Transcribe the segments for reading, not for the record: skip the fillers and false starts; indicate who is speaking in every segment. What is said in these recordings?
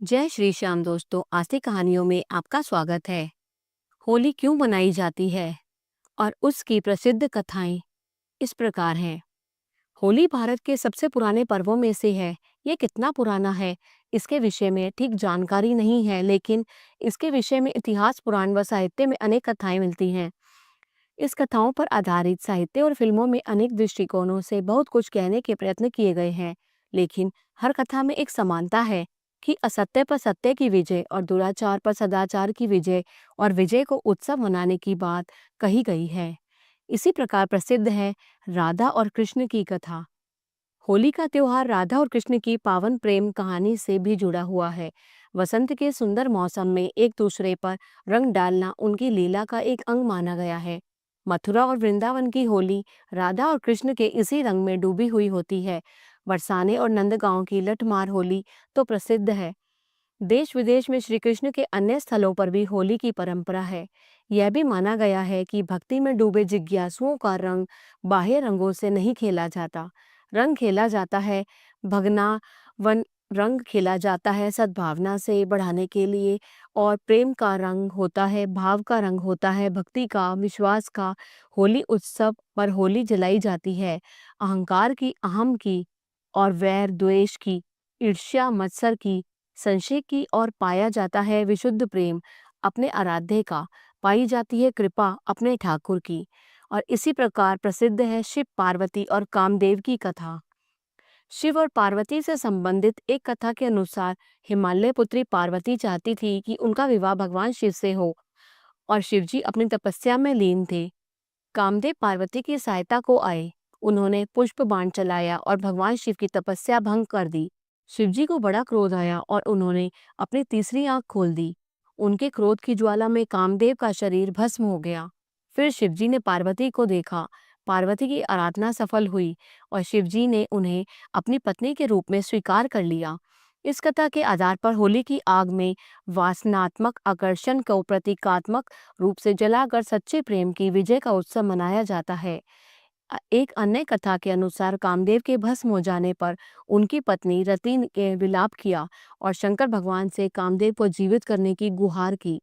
Speaker 1: जय श्री श्याम दोस्तों, आज की कहानियों में आपका स्वागत है। होली क्यों मनाई जाती है और उसकी प्रसिद्ध कथाएं इस प्रकार हैं। होली भारत के सबसे पुराने पर्वों में से है। ये कितना पुराना है इसके विषय में ठीक जानकारी नहीं है, लेकिन इसके विषय में इतिहास, पुराण व साहित्य में अनेक कथाएं मिलती हैं। इस कथाओं पर आधारित साहित्य और फिल्मों में अनेक दृष्टिकोणों से बहुत कुछ कहने के प्रयत्न किए गए हैं, लेकिन हर कथा में एक समानता है कि असत्य पर सत्य की विजय और दुराचार पर सदाचार की विजय और विजय को उत्सव मनाने की बात कही गई है। इसी प्रकार प्रसिद्ध है राधा और कृष्ण की कथा। होली का त्योहार राधा और कृष्ण की पावन प्रेम कहानी से भी जुड़ा हुआ है। वसंत के सुंदर मौसम में एक दूसरे पर रंग डालना उनकी लीला का एक अंग माना गया है। मथुरा और वृंदावन की होली राधा और कृष्ण के इसी रंग में डूबी हुई होती है। बरसाने और नंदगांव की लठमार होली तो प्रसिद्ध है। देश विदेश में श्री कृष्ण के अन्य स्थलों पर भी होली की परंपरा है। यह भी माना गया है कि भक्ति में डूबे जिज्ञासुओं का रंग बाह्य रंगों से नहीं खेला जाता। रंग खेला जाता है भगनावन, रंग खेला जाता है सद्भावना से बढ़ाने के लिए, और प्रेम का रंग होता है, भाव का रंग होता है भक्ति का, विश्वास का। होली उत्सव पर होली जलाई जाती है अहंकार की, अहम की, और वैर द्वेष की, ईर्ष्या मत्सर की, संशय की, और पाया जाता है विशुद्ध प्रेम अपने आराध्य का, पाई जाती है कृपा अपने ठाकुर की। और इसी प्रकार प्रसिद्ध है शिव पार्वती और कामदेव की कथा। शिव और पार्वती से संबंधित एक कथा के अनुसार हिमालय पुत्री पार्वती चाहती थी कि उनका विवाह भगवान शिव से हो, और शिवजी अपनी तपस्या में लीन थे। कामदेव पार्वती की सहायता को आए। उन्होंने पुष्प बाण चलाया और भगवान शिव की तपस्या भंग कर दी। शिवजी को बड़ा क्रोध आया और उन्होंने अपनी तीसरी आंख खोल दी। उनके क्रोध की ज्वाला में कामदेव का शरीर भस्म हो गया। फिर शिवजी ने पार्वती को देखा। पार्वती की आराधना सफल हुई और शिवजी ने उन्हें अपनी पत्नी के रूप में स्वीकार कर लिया। इस कथा के आधार पर होली की आग में वासनात्मक आकर्षण को प्रतीकात्मक रूप से जलाकर सच्चे प्रेम की विजय का उत्सव मनाया जाता है। एक अन्य कथा के अनुसार कामदेव के भस्म हो जाने पर उनकी पत्नी रति ने विलाप किया और शंकर भगवान से कामदेव को जीवित करने की गुहार की।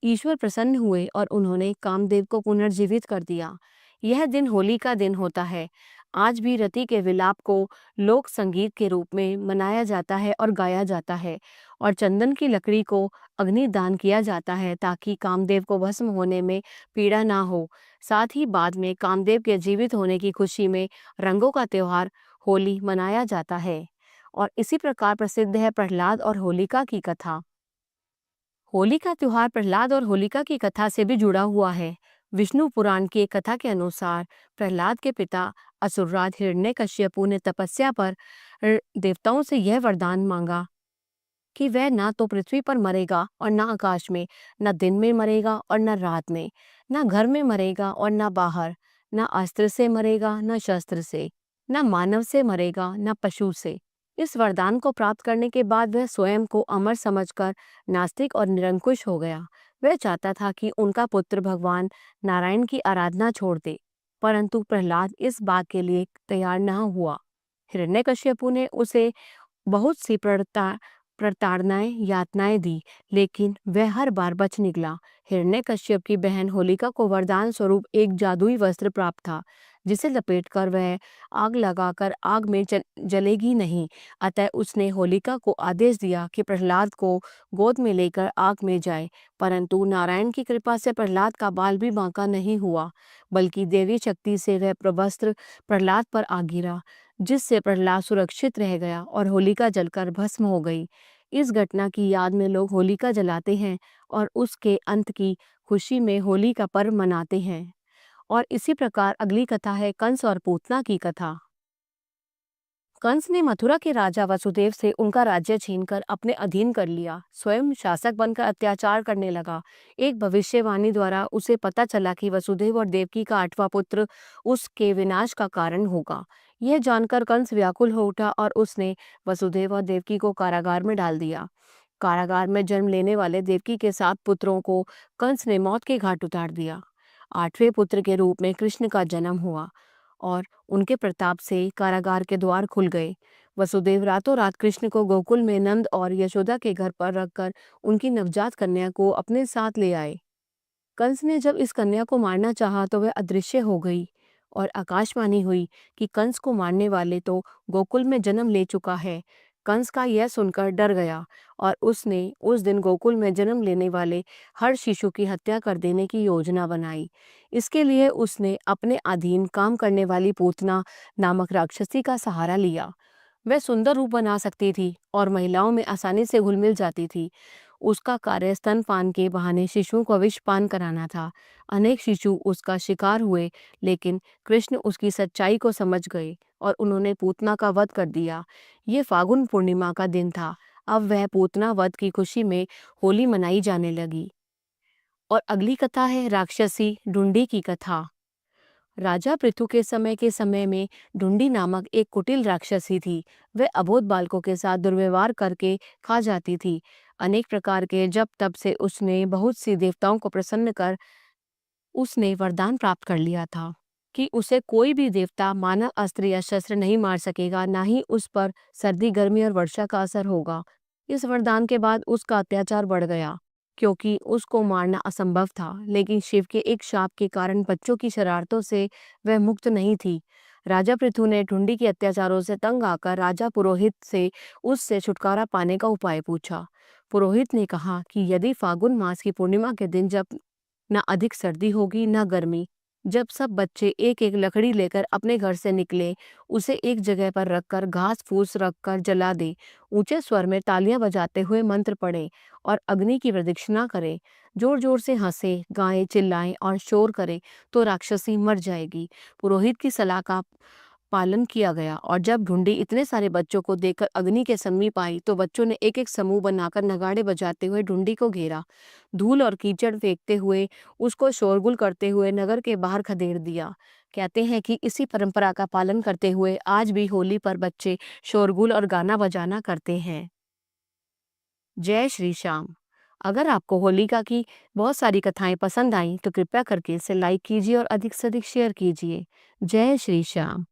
Speaker 1: ईश्वर प्रसन्न हुए और उन्होंने कामदेव को पुनर्जीवित कर दिया। यह दिन होली का दिन होता है। आज भी रति के विलाप को लोक संगीत के रूप में मनाया जाता है और गाया जाता है, और चंदन की लकड़ी को अग्नि दान किया जाता है ताकि कामदेव को भस्म होने में पीड़ा ना हो। साथ ही बाद में कामदेव के जीवित होने की खुशी में रंगों का त्योहार होली मनाया जाता है। और इसी प्रकार प्रसिद्ध है प्रहलाद और होलिका की कथा। होली का त्योहार प्रहलाद और होलिका की कथा से भी जुड़ा हुआ है। विष्णु पुराण की एक कथा के अनुसार प्रहलाद के पिता असुरराज हिरण्यकश्यपु ने तपस्या पर देवताओं से यह वरदान मांगा कि वह ना तो पृथ्वी पर मरेगा और ना आकाश में, न दिन में मरेगा और न रात में, न घर में मरेगा और न बाहर, न अस्त्र से मरेगा न शस्त्र से, न मानव से मरेगा न पशु से। इस वरदान को प्राप्त करने के बाद वह स्वयं को अमर समझकर नास्तिक और निरंकुश हो गया। वह चाहता था कि उनका पुत्र भगवान नारायण की आराधना छोड़ दे, परंतु प्रहलाद इस बात के लिए तैयार न हुआ। हिरण्यकश्यपु ने उसे बहुत सी प्रताड़नाएं यातनाएं दी, लेकिन वह हर बार बच निकला। हिरण्यकश्यप की बहन होलिका को वरदान स्वरूप एक जादुई वस्त्र प्राप्त था, जिसे लपेटकर वह आग लगाकर आग में जलेगी नहीं। अतः उसने होलिका को आदेश दिया कि प्रहलाद को गोद में लेकर आग में जाए, परंतु नारायण की कृपा से प्रहलाद का बाल भी बांका नहीं हुआ, बल्कि देवी शक्ति से वह प्रवस्त्र प्रहलाद पर आ गिरा, जिससे प्रहलाद सुरक्षित रह गया और होलिका जलकर भस्म हो गई। इस घटना की याद में लोग होलिका जलाते हैं और उसके अंत की खुशी में होली का पर्व मनाते हैं। और इसी प्रकार अगली कथा है कंस और पूतना की कथा। कंस ने मथुरा के राजा वसुदेव से उनका राज्य छीनकर अपने अधीन कर लिया। स्वयं शासक बनकर अत्याचार करने लगा। एक भविष्यवाणी द्वारा उसे पता चला कि वसुदेव और देवकी का 8वां पुत्र उसके विनाश का कारण होगा। यह जानकर कंस व्याकुल हो उठा और उसने वसुदेव और देवकी को कारागार में डाल दिया। कारागार में जन्म लेने वाले देवकी के 7 पुत्रों को कंस ने मौत के घाट उतार दिया। 8वें पुत्र के रूप में कृष्ण का जन्म हुआ और उनके प्रताप से कारागार के द्वार खुल गए। वसुदेव रातों रात कृष्ण को गोकुल में नंद और यशोदा के घर पर रखकर उनकी नवजात कन्या को अपने साथ ले आए। कंस ने जब इस कन्या को मारना चाहा तो वह अदृश्य हो गई और आकाशवाणी हुई कि कंस को मारने वाले तो गोकुल में जन्म ले चुका है। कंस का यह सुनकर डर गया और उसने उस दिन गोकुल में जन्म लेने वाले हर शिशु की हत्या कर देने की योजना बनाई। इसके लिए उसने अपने अधीन काम करने वाली पूतना नामक राक्षसी का सहारा लिया। वह सुंदर रूप बना सकती थी और महिलाओं में आसानी से घुल मिल जाती थी। उसका कार्य स्तनपान के बहाने शिशुओं को विषपान कराना था। अनेक शिशु उसका शिकार हुए, लेकिन कृष्ण उसकी सच्चाई को समझ गए और उन्होंने पूतना का वध कर दिया। ये फागुन पूर्णिमा का दिन था। अब वह पूतना वध की खुशी में होली मनाई जाने लगी। और अगली कथा है राक्षसी ढूंढी की कथा। राजा पृथु के समय में ढूंढी नामक एक कुटिल राक्षसी थी। वह अबोध बालकों के साथ दुर्व्यवहार करके खा जाती थी। अनेक प्रकार के जप तप से उसने बहुत सी देवताओं को प्रसन्न कर उसने वरदान प्राप्त कर लिया था कि उसे कोई भी देवता मानव अस्त्र या शस्त्र नहीं मार सकेगा, ना ही उस पर सर्दी गर्मी और वर्षा का असर होगा। इस वरदान के बाद उसका अत्याचार बढ़ गया, क्योंकि उसको मारना असंभव था, लेकिन शिव के एक शाप के कारण बच्चों की शरारतों से वह मुक्त नहीं थी। राजा पृथु ने ढूंढी के अत्याचारों से तंग आकर राजा पुरोहित से उससे छुटकारा पाने का उपाय पूछा। पुरोहित ने कहा कि यदि फागुन मास की पूर्णिमा के दिन, जब न अधिक सर्दी होगी न गर्मी, जब सब बच्चे एक एक लकड़ी लेकर अपने घर से निकले, उसे एक जगह पर रखकर घास फूस रखकर जला दे, ऊंचे स्वर में तालियां बजाते हुए मंत्र पढ़े और अग्नि की प्रदक्षिणा करे, जोर जोर से हंसे, गाएं, चिल्लाएं और शोर करे तो राक्षसी मर जाएगी। पुरोहित की सलाह का पालन किया गया और जब ढूंढी इतने सारे बच्चों को देखकर अग्नि के समीप आई तो बच्चों ने एक एक समूह बनाकर नगाड़े बजाते हुए ढूंढी को घेरा। धूल और कीचड़ फेंकते हुए, उसको शोरगुल करते हुए नगर के बाहर खदेड़ दिया। कहते हैं कि इसी परंपरा का पालन करते हुए आज भी होली पर बच्चे शोरगुल और गाना बजाना करते हैं। जय श्री श्याम। अगर आपको होलिका की बहुत सारी कथाएं पसंद आईं तो कृपया करके इसे लाइक कीजिए और अधिक से अधिक शेयर कीजिए। जय श्री श्याम।